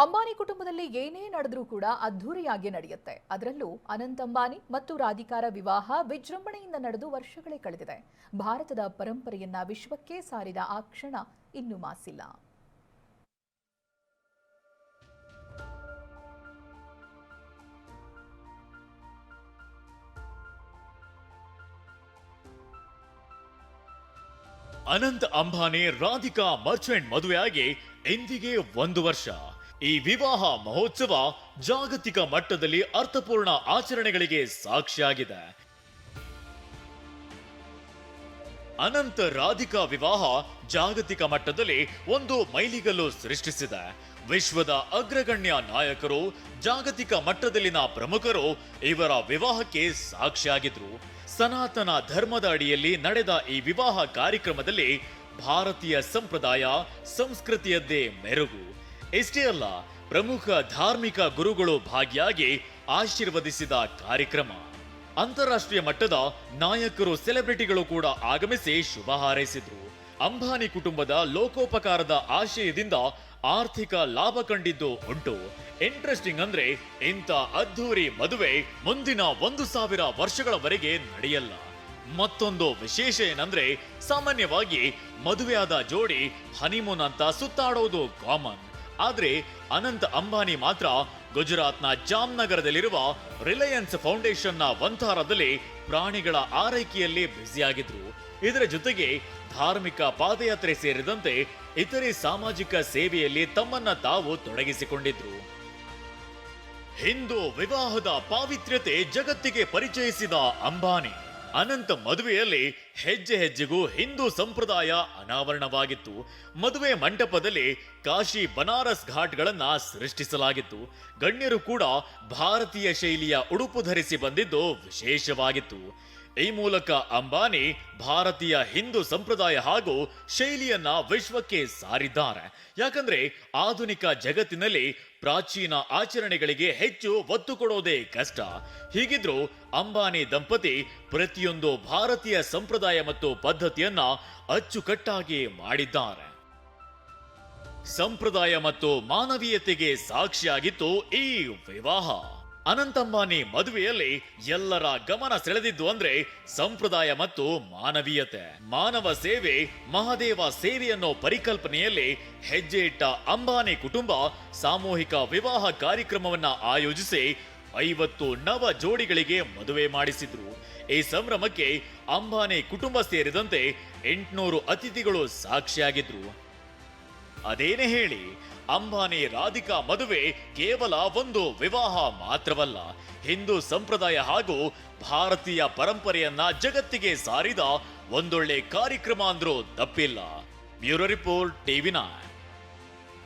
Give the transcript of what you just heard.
ಅಂಬಾನಿ ಕುಟುಂಬದಲ್ಲಿ ಏನೇ ನಡೆದರೂ ಕೂಡ ಅದ್ಧೂರಿಯಾಗಿ ನಡೆಯುತ್ತೆ. ಅದರಲ್ಲೂ ಅನಂತ್ ಅಂಬಾನಿ ಮತ್ತು ರಾಧಿಕಾರ ವಿವಾಹ ವಿಜೃಂಭಣೆಯಿಂದ ನಡೆದು ವರ್ಷಗಳೇ ಕಳೆದಿದೆ. ಭಾರತದ ಪರಂಪರೆಯನ್ನ ವಿಶ್ವಕ್ಕೆ ಸಾರಿದ ಆ ಕ್ಷಣ ಇನ್ನೂ ಮಾಸಿಲ್ಲ. ಅನಂತ್ ಅಂಬಾನಿ ರಾಧಿಕಾ ಮರ್ಚೆಂಟ್ ಮದುವೆಯಾಗಿ ಇಂದಿಗೆ 1 ವರ್ಷ. ಈ ವಿವಾಹ ಮಹೋತ್ಸವ ಜಾಗತಿಕ ಮಟ್ಟದಲ್ಲಿ ಅರ್ಥಪೂರ್ಣ ಆಚರಣೆಗಳಿಗೆ ಸಾಕ್ಷಿಯಾಗಿದೆ. ಅನಂತ್ ರಾಧಿಕಾ ವಿವಾಹ ಜಾಗತಿಕ ಮಟ್ಟದಲ್ಲಿ ಒಂದು ಮೈಲಿಗಲ್ಲು ಸೃಷ್ಟಿಸಿದೆ. ವಿಶ್ವದ ಅಗ್ರಗಣ್ಯ ನಾಯಕರು, ಜಾಗತಿಕ ಮಟ್ಟದಲ್ಲಿನ ಪ್ರಮುಖರು ಇವರ ವಿವಾಹಕ್ಕೆ ಸಾಕ್ಷಿಯಾಗಿದ್ರು. ಸನಾತನ ಧರ್ಮದ ಅಡಿಯಲ್ಲಿ ನಡೆದ ಈ ವಿವಾಹ ಕಾರ್ಯಕ್ರಮದಲ್ಲಿ ಭಾರತೀಯ ಸಂಪ್ರದಾಯ ಸಂಸ್ಕೃತಿಯದ್ದೇ ಮೆರುಗು. ಇಷ್ಟೇ ಅಲ್ಲ, ಪ್ರಮುಖ ಧಾರ್ಮಿಕ ಗುರುಗಳು ಭಾಗಿಯಾಗಿ ಆಶೀರ್ವದಿಸಿದ ಕಾರ್ಯಕ್ರಮ. ಅಂತಾರಾಷ್ಟ್ರೀಯ ಮಟ್ಟದ ನಾಯಕರು, ಸೆಲೆಬ್ರಿಟಿಗಳು ಕೂಡ ಆಗಮಿಸಿ ಶುಭ ಹಾರೈಸಿದ್ರು. ಅಂಬಾನಿ ಕುಟುಂಬದ ಲೋಕೋಪಕಾರದ ಆಶಯದಿಂದ ಆರ್ಥಿಕ ಲಾಭ ಕಂಡಿದ್ದು ಉಂಟು. ಇಂಟ್ರೆಸ್ಟಿಂಗ್ ಅಂದ್ರೆ, ಇಂಥ ಅದ್ಧೂರಿ ಮದುವೆ ಮುಂದಿನ 1000 ವರ್ಷಗಳವರೆಗೆ ನಡೆಯಲ್ಲ. ಮತ್ತೊಂದು ವಿಶೇಷ ಏನಂದ್ರೆ, ಸಾಮಾನ್ಯವಾಗಿ ಮದುವೆಯಾದ ಜೋಡಿ ಹನಿಮೂನ್ ಅಂತ ಸುತ್ತಾಡೋದು ಕಾಮನ್. ಆದ್ರೆ ಅನಂತ್ ಅಂಬಾನಿ ಮಾತ್ರ ಗುಜರಾತ್ನ ಜಾಮ್ನಗರದಲ್ಲಿರುವ ರಿಲಯನ್ಸ್ ಫೌಂಡೇಶನ್ನ ವಂತಾರದಲ್ಲಿ ಪ್ರಾಣಿಗಳ ಆರೈಕೆಯಲ್ಲಿ ಬ್ಯುಸಿಯಾಗಿದ್ರು. ಇದರ ಜೊತೆಗೆ ಧಾರ್ಮಿಕ ಪಾದಯಾತ್ರೆ ಸೇರಿದಂತೆ ಇತರೆ ಸಾಮಾಜಿಕ ಸೇವೆಯಲ್ಲಿ ತಮ್ಮನ್ನ ತಾವು ತೊಡಗಿಸಿಕೊಂಡಿದ್ರು. ಹಿಂದೂ ವಿವಾಹದ ಪಾವಿತ್ರ್ಯತೆ ಜಗತ್ತಿಗೆ ಪರಿಚಯಿಸಿದ ಅಂಬಾನಿ ಅನಂತ್ ಮದುವೆಯಲ್ಲಿ ಹೆಜ್ಜೆ ಹೆಜ್ಜೆಗೂ ಹಿಂದೂ ಸಂಪ್ರದಾಯ ಅನಾವರಣವಾಗಿತ್ತು. ಮದುವೆ ಮಂಟಪದಲ್ಲಿ ಕಾಶಿ ಬನಾರಸ್ ಘಾಟ್ಗಳನ್ನ ಸೃಷ್ಟಿಸಲಾಗಿತ್ತು. ಗಣ್ಯರು ಕೂಡ ಭಾರತೀಯ ಶೈಲಿಯ ಉಡುಪು ಧರಿಸಿ ಬಂದಿದ್ದು ವಿಶೇಷವಾಗಿತ್ತು. ಈ ಮೂಲಕ ಅಂಬಾನಿ ಭಾರತೀಯ ಹಿಂದೂ ಸಂಪ್ರದಾಯ ಹಾಗೂ ಶೈಲಿಯನ್ನ ವಿಶ್ವಕ್ಕೆ ಸಾರಿದ್ದಾರೆ. ಯಾಕಂದ್ರೆ ಆಧುನಿಕ ಜಗತ್ತಿನಲ್ಲಿ ಪ್ರಾಚೀನ ಆಚರಣೆಗಳಿಗೆ ಹೆಚ್ಚು ಒತ್ತು ಕೊಡೋದೇ ಕಷ್ಟ. ಹೀಗಿದ್ರೂ ಅಂಬಾನಿ ದಂಪತಿ ಪ್ರತಿಯೊಂದು ಭಾರತೀಯ ಸಂಪ್ರದಾಯ ಮತ್ತು ಪದ್ಧತಿಯನ್ನ ಅಚ್ಚುಕಟ್ಟಾಗಿ ಮಾಡಿದ್ದಾರೆ. ಸಂಪ್ರದಾಯ ಮತ್ತು ಮಾನವೀಯತೆಗೆ ಸಾಕ್ಷಿಯಾಗಿತ್ತು ಈ ವಿವಾಹ. ಅನಂತ್ ಅಂಬಾನಿ ಮದುವೆಯಲ್ಲಿ ಎಲ್ಲರ ಗಮನ ಸೆಳೆದಿದ್ದು ಅಂದ್ರೆ ಸಂಪ್ರದಾಯ ಮತ್ತು ಮಾನವೀಯತೆ. ಮಾನವ ಸೇವೆ ಮಹಾದೇವ ಸೇವೆ ಅನ್ನೋ ಪರಿಕಲ್ಪನೆಯಲ್ಲಿ ಹೆಜ್ಜೆ ಇಟ್ಟ ಅಂಬಾನಿ ಕುಟುಂಬ ಸಾಮೂಹಿಕ ವಿವಾಹ ಕಾರ್ಯಕ್ರಮವನ್ನ ಆಯೋಜಿಸಿ 50 ನವ ಜೋಡಿಗಳಿಗೆ ಮದುವೆ ಮಾಡಿಸಿದ್ರು. ಈ ಸಂಭ್ರಮಕ್ಕೆ ಅಂಬಾನಿ ಕುಟುಂಬ ಸೇರಿದಂತೆ 800 ಅತಿಥಿಗಳು ಸಾಕ್ಷಿಯಾಗಿದ್ರು. ಅದೇನೇ ಹೇಳಿ, ಅಂಬಾನಿ ರಾಧಿಕಾ ಮದುವೆ ಕೇವಲ ಒಂದು ವಿವಾಹ ಮಾತ್ರವಲ್ಲ, ಹಿಂದೂ ಸಂಪ್ರದಾಯ ಹಾಗೂ ಭಾರತೀಯ ಪರಂಪರೆಯನ್ನ ಜಗತ್ತಿಗೆ ಸಾರಿದ ಒಂದೊಳ್ಳೆ ಕಾರ್ಯಕ್ರಮ ಅಂದ್ರೂ ತಪ್ಪಿಲ್ಲ. Bureau report, TV9.